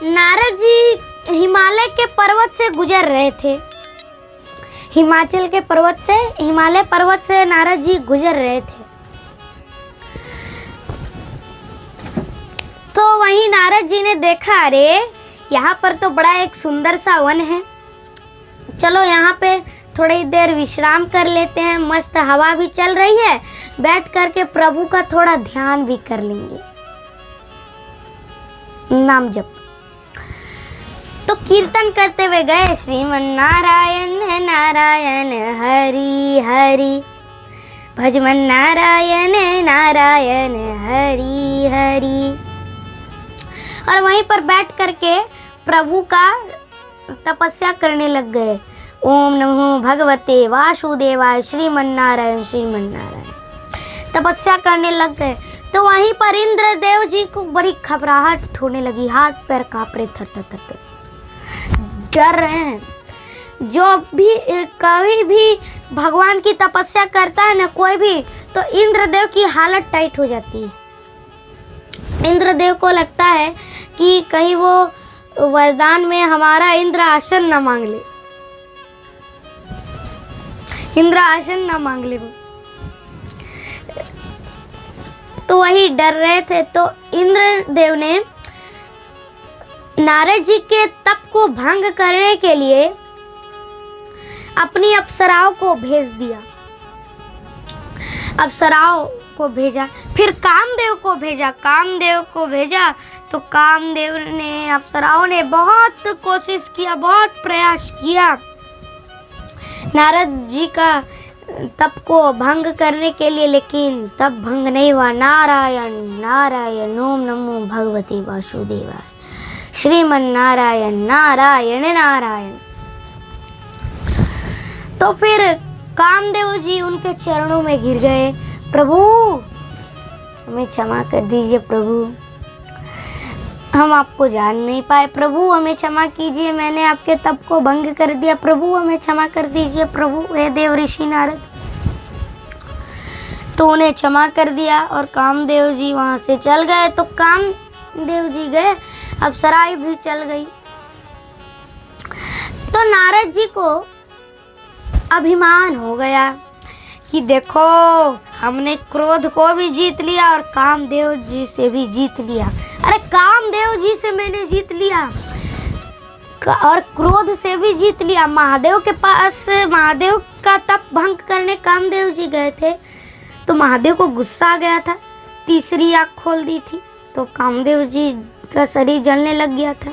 नारद जी हिमालय के पर्वत से गुजर रहे थे। हिमाचल के पर्वत से, हिमालय पर्वत से नारद जी गुजर रहे थे। तो वहीं नारद जी ने देखा, अरे यहाँ पर तो बड़ा एक सुंदर सा वन है, चलो यहाँ पे थोड़ी देर विश्राम कर लेते हैं, मस्त हवा भी चल रही है, बैठ करके प्रभु का थोड़ा ध्यान भी कर लेंगे, नाम जप। तो कीर्तन करते हुए गए, श्रीमन नारायण नारायण हरि हरि, भजमन नारायण नारायण हरि हरि। और वहीं पर बैठ करके प्रभु का तपस्या करने लग गए। ओम नमो भगवते वासुदेवाय श्रीमन नारायण श्रीमन नारायण तपस्या करने लग गए। तो वहीं पर इंद्रदेव जी को बड़ी घबराहट होने लगी, हाथ पैर कांप रहे, थर थर थर थर डर रहे हैं। जो भी कभी भी भगवान की तपस्या करता है ना कोई भी, तो इंद्रदेव की हालत टाइट हो जाती है। इंद्रदेव को लगता है कि कहीं वो वरदान में हमारा इंद्र आसन न मांग ले, इंद्र आसन न मांग ले। तो वही डर रहे थे। तो इंद्रदेव ने नारद जी के तप को भंग करने के लिए अपनी अप्सराओं को भेज दिया, अप्सराओं को भेजा, फिर कामदेव को भेजा, कामदेव को भेजा। तो कामदेव ने, अप्सराओं ने बहुत कोशिश किया, बहुत प्रयास किया नारद जी का तप को भंग करने के लिए, लेकिन तप भंग नहीं हुआ। नारायण नारायण ओम नमो भगवते वासुदेवाय श्रीमन नारायण नारायण नारायण। तो फिर कामदेव जी उनके चरणों में गिर गए, प्रभु हमें क्षमा कर दीजिए, प्रभु हम आपको जान नहीं पाए, प्रभु हमें क्षमा कीजिए, मैंने आपके तप को भंग कर दिया, प्रभु हमें क्षमा कर दीजिए, प्रभु। हे देव ऋषि नारद। तो उन्हें क्षमा कर दिया और कामदेव जी वहां से चल गए। तो कामदेव जी गए, अप्सराएं भी चल गई। तो नारद जी को अभिमान हो गया कि देखो हमने क्रोध को भी जीत लिया और कामदेव जी से भी जीत लिया। अरे कामदेव जी से मैंने जीत लिया और क्रोध से भी जीत लिया। महादेव के पास, महादेव का तप भंग करने कामदेव जी गए थे, तो महादेव को गुस्सा आ गया था, तीसरी आँख खोल दी थी, तो कामदेव जी का शरीर जलने लग गया था।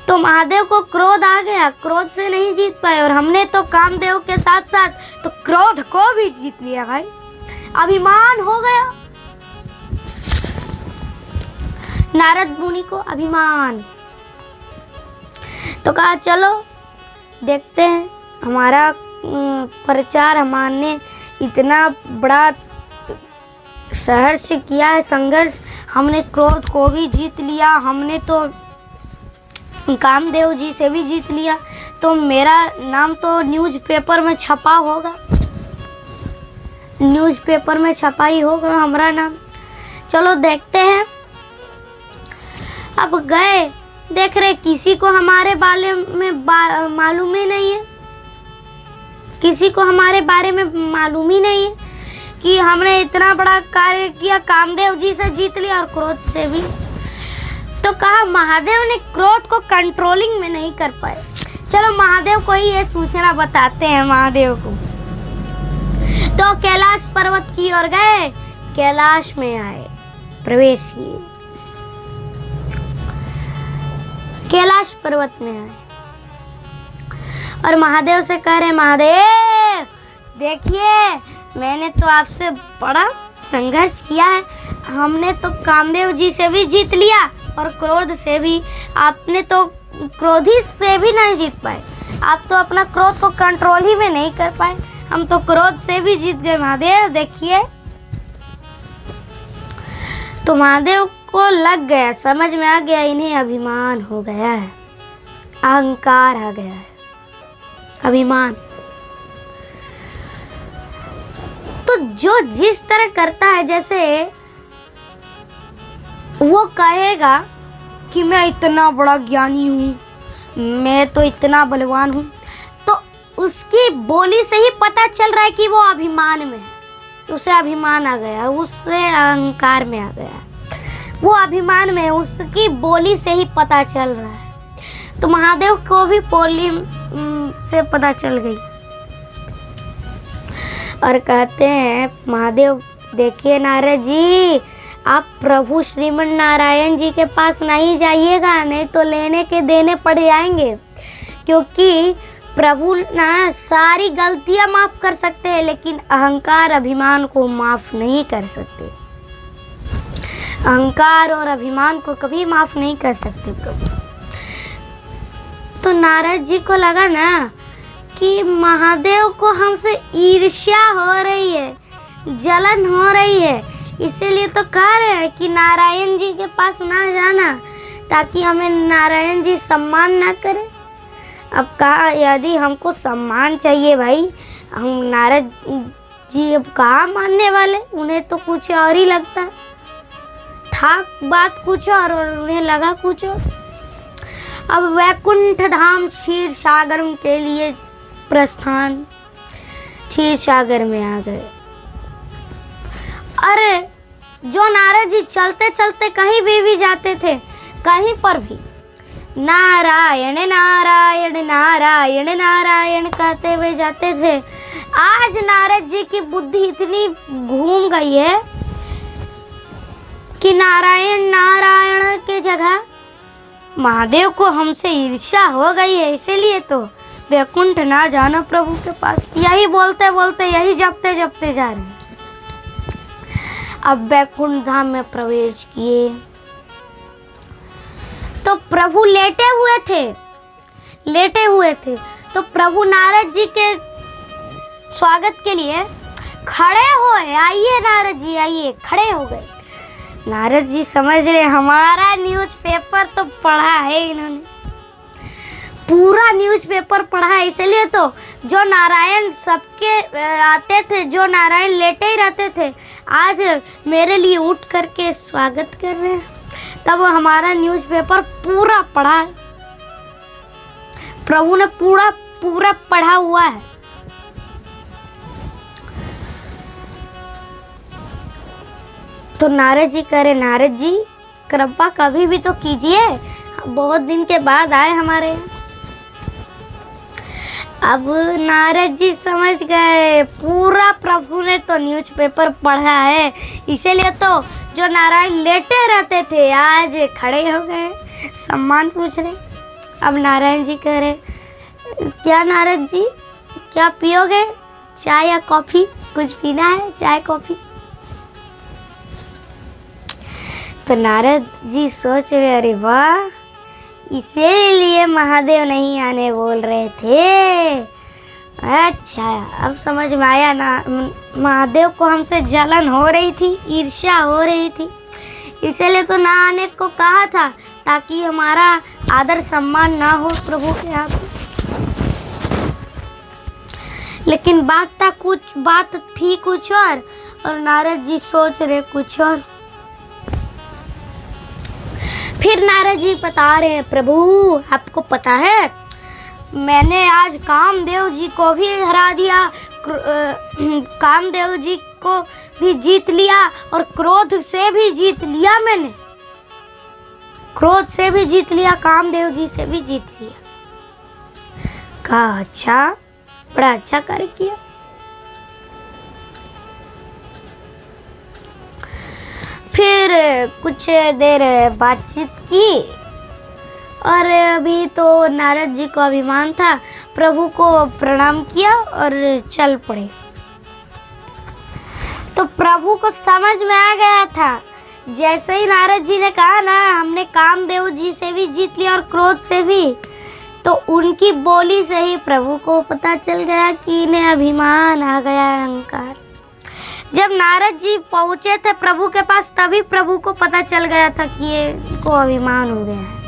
तो महादेव को क्रोध आ गया, क्रोध से नहीं जीत पाए, और हमने तो कामदेव के साथ साथ तो क्रोध को भी जीत लिया भाई। अभिमान हो गया नारद मुनि को, अभिमान। तो कहा चलो देखते हैं, हमारा प्रचार, हमारे इतना बड़ा संघर्ष किया है, संघर्ष, हमने क्रोध को भी जीत लिया, हमने तो कामदेव जी से भी जीत लिया, तो मेरा नाम तो न्यूज़पेपर में छपा होगा, न्यूज़पेपर में छपा ही होगा हमारा नाम। चलो देखते हैं। अब गए, देख रहे किसी को हमारे बारे में मालूम ही नहीं है, किसी को हमारे बारे में मालूम ही नहीं है कि हमने इतना बड़ा कार्य किया, कामदेव जी से जीत लिया और क्रोध से भी। तो कहा महादेव ने क्रोध को कंट्रोलिंग में नहीं कर पाए, चलो महादेव को ही ये सूचना बताते हैं महादेव को। तो कैलाश पर्वत की ओर गए, कैलाश में आए, प्रवेश किए, कैलाश पर्वत में आए और महादेव से कह रहे, महादेव देखिए मैंने तो आपसे बड़ा संघर्ष किया है, हमने तो कामदेव जी से भी जीत लिया और क्रोध से भी, आपने तो क्रोधी से भी नहीं जीत पाए, आप तो अपना क्रोध को कंट्रोल ही में नहीं कर पाए, हम तो क्रोध से भी जीत गए महादेव देखिए। तो महादेव को लग गया, समझ में आ गया इन्हें अभिमान हो गया है, अहंकार आ गया है, अभिमान। तो जो जिस तरह करता है, जैसे वो कहेगा कि मैं इतना बड़ा ज्ञानी हूँ, मैं तो इतना बलवान हूँ, तो उसकी बोली से ही पता चल रहा है कि वो अभिमान में है, उसे अभिमान आ गया, उससे अहंकार में आ गया, वो अभिमान में है, उसकी बोली से ही पता चल रहा है। तो महादेव को भी बोली से पता चल गई और कहते हैं महादेव, देखिए नारद जी, आप प्रभु श्रीमन नारायण जी के पास नहीं जाइएगा, नहीं तो लेने के देने पड़ जाएंगे, क्योंकि प्रभु ना सारी गलतियां माफ कर सकते हैं, लेकिन अहंकार अभिमान को माफ नहीं कर सकते। अहंकार और अभिमान को कभी माफ नहीं कर सकते प्रभु। तो नारद जी को लगा ना कि महादेव को हमसे ईर्ष्या हो रही है, जलन हो रही है, इसीलिए तो कह रहे हैं कि नारायण जी के पास ना जाना, ताकि हमें नारायण जी सम्मान ना करें। अब कहा, यदि हमको सम्मान चाहिए भाई, हम नारद जी अब कहाँ मानने वाले, उन्हें तो कुछ और ही लगता था, बात कुछ और उन्हें लगा कुछ और। अब वैकुंठ धाम क्षीर सागर के लिए प्रस्थान, क्षीर सागर में आ गए। अरे जो नारद जी चलते चलते कहीं भी जाते थे, कहीं पर भी नारायण नारायण नारायण नारायण कहते हुए जाते थे। आज नारद जी की बुद्धि इतनी घूम गई है कि नारायण नारायण के जगह महादेव को हमसे ईर्ष्या हो गई है, इसीलिए तो वैकुंठ ना जाना प्रभु के पास, यही बोलते बोलते, यही जपते जपते जा रहे हैं। अब वैकुंठ धाम में प्रवेश किए तो प्रभु लेटे हुए थे, तो प्रभु नारद जी के स्वागत के लिए खड़े हुए, आइए नारद जी आइए, खड़े हो गए। नारद जी समझ रहे हमारा न्यूज़पेपर तो पढ़ा है, इन्होंने पूरा न्यूज़पेपर पढ़ा है, इसलिए तो जो नारायण सबके आते थे, जो नारायण लेटे ही रहते थे, आज मेरे लिए उठ करके स्वागत कर रहे हैं। तब हमारा न्यूज़पेपर पूरा पढ़ा है, प्रभु ने पूरा पढ़ा हुआ है। तो नारद जी कह रहे, नारद जी कृपा कभी भी तो कीजिए, बहुत दिन के बाद आए हमारे यहाँ। अब नारद जी समझ गए पूरा प्रभु ने तो न्यूज़पेपर पढ़ा है, इसीलिए तो जो नारायण लेटे रहते थे आज खड़े हो गए, सम्मान पूछ रहे। अब नारायण जी कह रहे, क्या नारद जी क्या पियोगे, चाय या कॉफ़ी, कुछ पीना है, चाय कॉफ़ी? तो नारद जी सोच रहे, अरे वाह, इसीलिए महादेव नहीं आने बोल रहे थे। अच्छा, अब समझ में आया ना, महादेव को हमसे जलन हो रही थी, ईर्ष्या हो रही थी, इसीलिए तो ना आने को कहा था, ताकि हमारा आदर सम्मान ना हो प्रभु के यहाँ पे। लेकिन बात थी कुछ और नारद जी सोच रहे कुछ और। फिर नारद जी बता रहे हैं, प्रभु आपको पता है मैंने आज कामदेव जी को भी हरा दिया, कामदेव जी को भी जीत लिया और क्रोध से भी जीत लिया, मैंने क्रोध से भी जीत लिया, कामदेव जी से भी जीत लिया। कहा अच्छा, बड़ा अच्छा कार्य किया। फिर कुछ देर बातचीत की और अभी तो नारद जी को अभिमान था, प्रभु को प्रणाम किया और चल पड़े। तो प्रभु को समझ में आ गया था, जैसे ही नारद जी ने कहा ना हमने कामदेव जी से भी जीत लिया और क्रोध से भी, तो उनकी बोली से ही प्रभु को पता चल गया कि इन्हें अभिमान आ गया, अहंकार। जब नारद जी पहुंचे थे प्रभु के पास, तभी प्रभु को पता चल गया था कि ये को अभिमान हो गया है।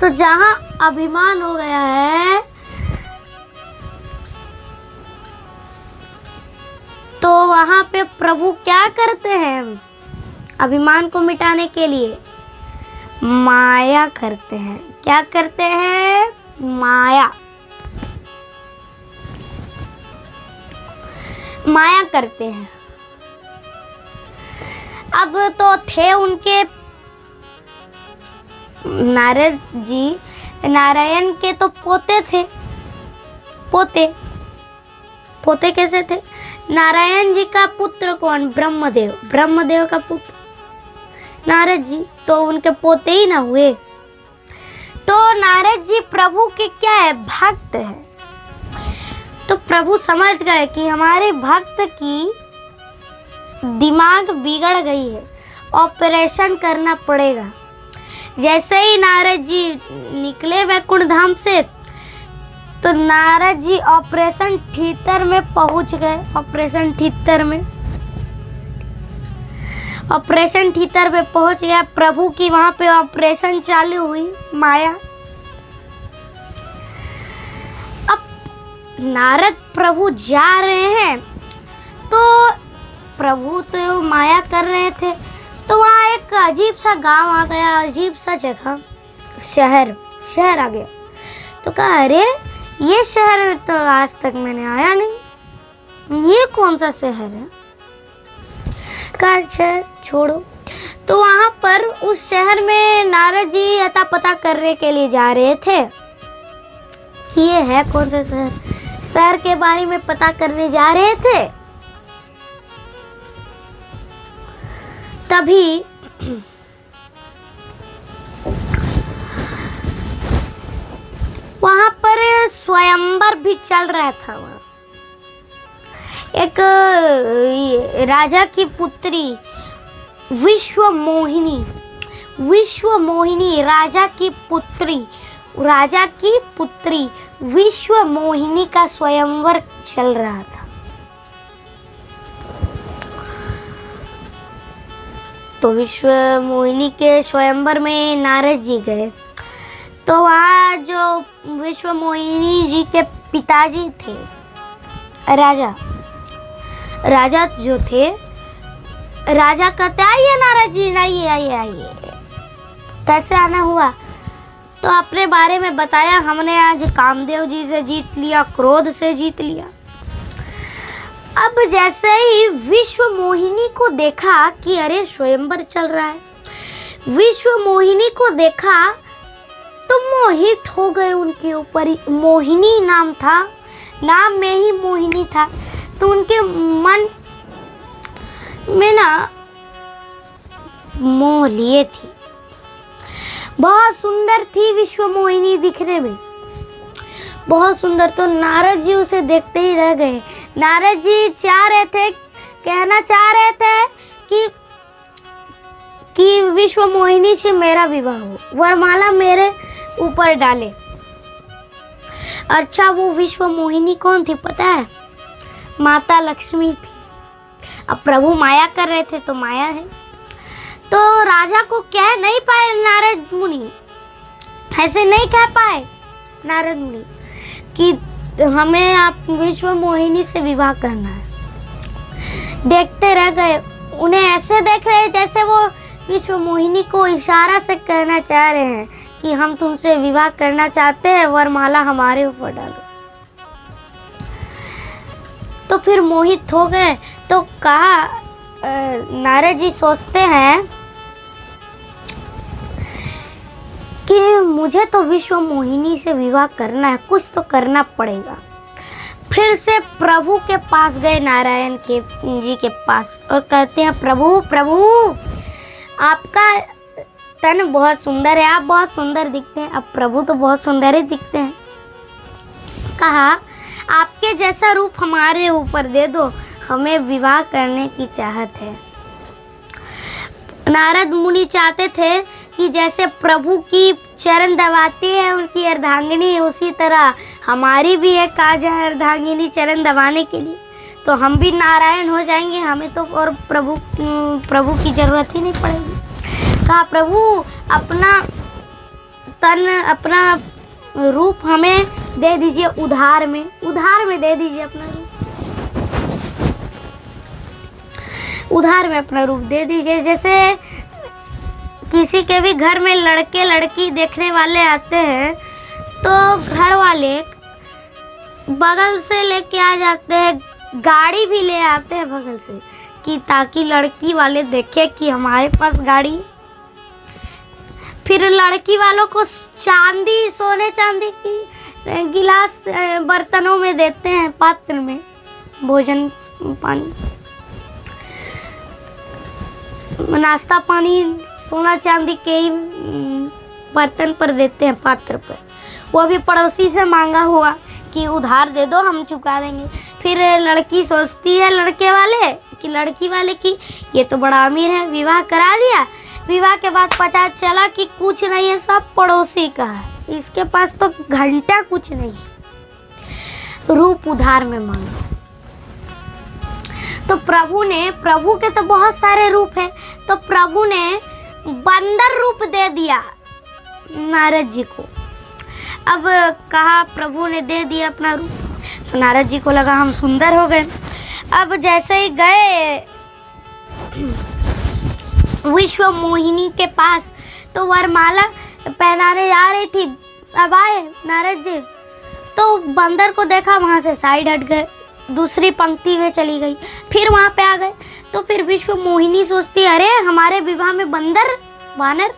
तो जहां अभिमान हो गया है तो वहां पे प्रभु क्या करते हैं अभिमान को मिटाने के लिए? माया करते हैं। क्या करते हैं? माया करते हैं। अब तो थे उनके नारद जी, नारायण के तो पोते थे। पोते कैसे थे? नारायण जी का पुत्र कौन? ब्रह्मदेव। ब्रह्मदेव का पुत्र नारद जी, तो उनके पोते ही ना हुए। तो नारद जी प्रभु के क्या है? भक्त है। तो प्रभु समझ गए कि हमारे भक्त की दिमाग बिगड़ गई है, ऑपरेशन करना पड़ेगा। जैसे ही नारद जी निकले वैकुंठ धाम से, तो नारद जी ऑपरेशन थिएटर में पहुंच गए। ऑपरेशन थिएटर में पहुंच गया प्रभु की, वहां पे ऑपरेशन चालू हुई। माया। अब नारद प्रभु जा रहे हैं, तो प्रभु तो माया कर रहे थे, तो वहाँ एक अजीब सा गांव आ गया, अजीब सा जगह, शहर आ गया। तो कहा अरे ये शहर तो आज तक मैंने आया नहीं, ये कौन सा शहर है? कहा शहर छोड़ो। तो वहाँ पर उस शहर में नारद जी अता पता करने के लिए जा रहे थे कि ये है कौन सा शहर। शहर के बारे में पता करने जा रहे थे, तभी वहां पर स्वयंवर भी चल रहा था। वहां एक राजा की पुत्री विश्व मोहिनी राजा की पुत्री विश्व मोहिनी का स्वयंवर चल रहा था। तो विश्व मोहिनी के स्वयंवर में नारद जी गए। तो वहाँ जो विश्व मोहिनी जी के पिताजी थे, राजा जो थे, राजा कहते आइए नारद जी, आइए। कैसे आना हुआ? तो अपने बारे में बताया, हमने आज कामदेव जी से जीत लिया, क्रोध से जीत लिया। अब जैसे ही विश्व मोहिनी को देखा कि अरे स्वयंवर चल रहा है, विश्व मोहिनी को देखा तो मोहित हो गए उनके ऊपर। मोहिनी नाम था, नाम में ही मोहिनी था, तो उनके मन में ना मोह लिए थी। बहुत सुंदर थी विश्व मोहिनी दिखने में, बहुत सुंदर। तो नारद जी उसे देखते ही रह गए। नारद जी कहना चाह रहे थे कि विश्व मोहिनी से मेरा विवाह हो, वरमाला मेरे ऊपर डाले। अच्छा, वो विश्व मोहिनी कौन थी पता है? माता लक्ष्मी थी। अब प्रभु माया कर रहे थे तो माया है। तो राजा को कह नहीं पाए नारद मुनि, ऐसे नहीं कह पाए नारद मुनि कि हमें आप विश्व मोहिनी से विवाह करना है। देखते रह गए, उन्हें ऐसे देख रहे जैसे वो विश्व मोहिनी को इशारा से कहना चाह रहे हैं कि हम तुमसे विवाह करना चाहते हैं, वरमाला हमारे ऊपर डालो। तो फिर मोहित हो गए। तो कहा, नारद जी सोचते हैं कि मुझे तो विश्व मोहिनी से विवाह करना है, कुछ तो करना पड़ेगा। फिर से प्रभु के पास गए, नारायण जी के पास, और कहते हैं प्रभु आपका तन बहुत सुंदर है, आप बहुत सुंदर दिखते हैं। अब प्रभु तो बहुत सुंदर ही दिखते हैं। कहा आपके जैसा रूप हमारे ऊपर दे दो, हमें विवाह करने की चाहत है। नारद मुनि चाहते थे कि जैसे प्रभु की चरण दबाती है उनकी अर्धांगिनी, उसी तरह हमारी भी एक काज है अर्धांगिनी चरण दबाने के लिए, तो हम भी नारायण हो जाएंगे, हमें तो और प्रभु की जरूरत ही नहीं पड़ेगी। कहा प्रभु अपना तन, अपना रूप हमें दे दीजिए, उधार में दे दीजिए अपना रूप, उधार में अपना रूप दे दीजिए। जैसे किसी के भी घर में लड़के लड़की देखने वाले आते हैं तो घर वाले बगल से लेके आ जाते हैं, गाड़ी भी ले आते हैं बगल से, कि ताकि लड़की वाले देखे कि हमारे पास गाड़ी। फिर लड़की वालों को चांदी, सोने चांदी की गिलास बर्तनों में देते हैं, पात्र में भोजन पानी, नाश्ता पानी सोना चांदी के ही बर्तन पर देते हैं, पात्र पर। वो भी पड़ोसी से मांगा हुआ कि उधार दे दो, हम चुका देंगे। फिर लड़की सोचती है लड़के वाले कि लड़की वाले की ये तो बड़ा अमीर है, विवाह करा दिया। विवाह के बाद पता चला कि कुछ नहीं है, सब पड़ोसी का है, इसके पास तो घंटा कुछ नहीं। रूप उधार में मांगा। तो प्रभु के तो बहुत सारे रूप है, तो प्रभु ने बंदर रूप दे दिया नारद जी को। अब कहा प्रभु ने दे दिया अपना रूप, तो नारद जी को लगा हम सुंदर हो गए। अब जैसे ही गए विश्व मोहिनी के पास, तो वरमाला पहनाने जा रही थी। अब आए नारद जी, तो बंदर को देखा, वहाँ से साइड हट गए, दूसरी पंक्ति में चली गई। फिर वहाँ पे आ गए, तो फिर विश्व मोहिनी सोचती अरे हमारे विवाह में बंदर वानर।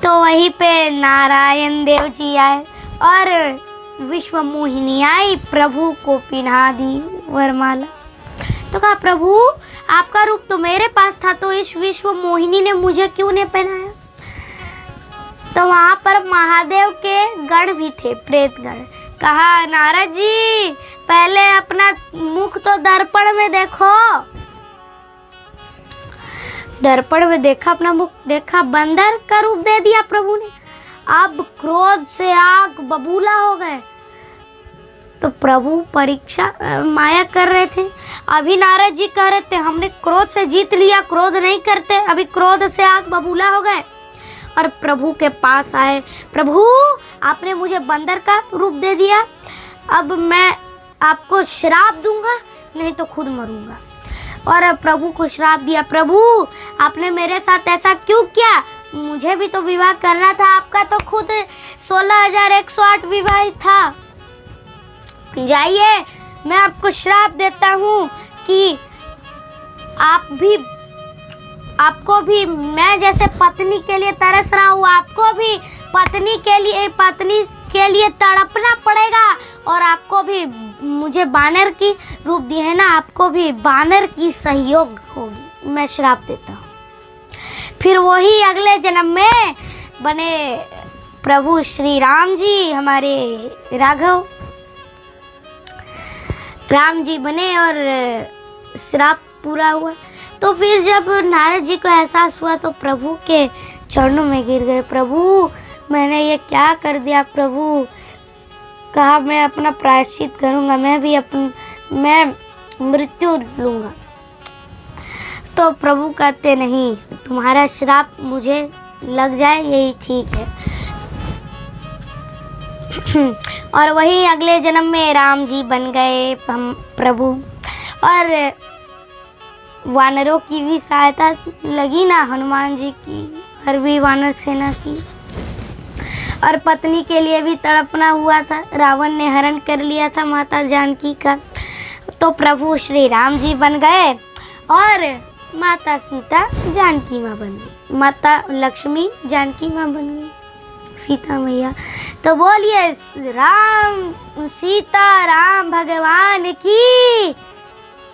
तो वहीं पे नारायण देव जी आए और विश्व मोहिनी आई, प्रभु को पिन्हा दी वरमाला। तो कहा प्रभु आपका रूप तो मेरे पास था, तो इस विश्व मोहिनी ने मुझे क्यों नहीं पहनाया। तो वहां पर महादेव के गण भी थे, प्रेत गण। कहा नारद जी पहले अपना मुख तो दर्पण में देखो। दर्पण में देखा, अपना मुख देखा, बंदर का रूप दे दिया प्रभु ने। अब क्रोध से आग बबूला हो गए। तो प्रभु परीक्षा माया कर रहे थे। अभी नारद जी कह रहे थे हमने क्रोध से जीत लिया, क्रोध नहीं करते। अभी क्रोध से आग बबूला हो गए और प्रभु के पास आए। प्रभु आपने मुझे बंदर का रूप दे दिया, अब मैं आपको श्राप दूंगा, नहीं तो खुद मरूंगा। और प्रभु को श्राप दिया, प्रभु आपने मेरे साथ ऐसा क्यों किया, मुझे भी तो विवाह करना था, आपका तो खुद 16,108 विवाहित था। जाइए मैं आपको श्राप देता हूँ कि आपको भी मैं जैसे पत्नी के लिए तरस रहा हूँ, आपको भी पत्नी के लिए तड़पना पड़ेगा, और आपको भी मुझे बानर की रूप दी है ना, आपको भी बानर की सहयोग होगी, मैं श्राप देता हूँ। फिर वही अगले जन्म में बने प्रभु श्री राम जी, हमारे राघव राम जी बने और श्राप पूरा हुआ। तो फिर जब नारद जी को एहसास हुआ तो प्रभु के चरणों में गिर गए। प्रभु मैंने ये क्या कर दिया प्रभु। कहा मैं अपना प्रायश्चित करूँगा, मैं मृत्यु लूँगा। तो प्रभु कहते नहीं, तुम्हारा श्राप मुझे लग जाए यही ठीक है। और वही अगले जन्म में राम जी बन गए हम प्रभु, और वानरों की भी सहायता लगी ना, हनुमान जी की और भी वानर सेना की। और पत्नी के लिए भी तड़पना हुआ था, रावण ने हरण कर लिया था माता जानकी का। तो प्रभु श्री राम जी बन गए और माता सीता जानकी माँ बन गई, माता लक्ष्मी जानकी माँ बन गई, सीता मैया। तो बोलिए राम सीता राम भगवान की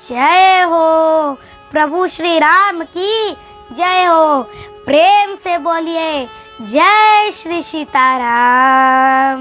जय हो, प्रभु श्री राम की जय हो। प्रेम से बोलिए जय श्री सीताराम।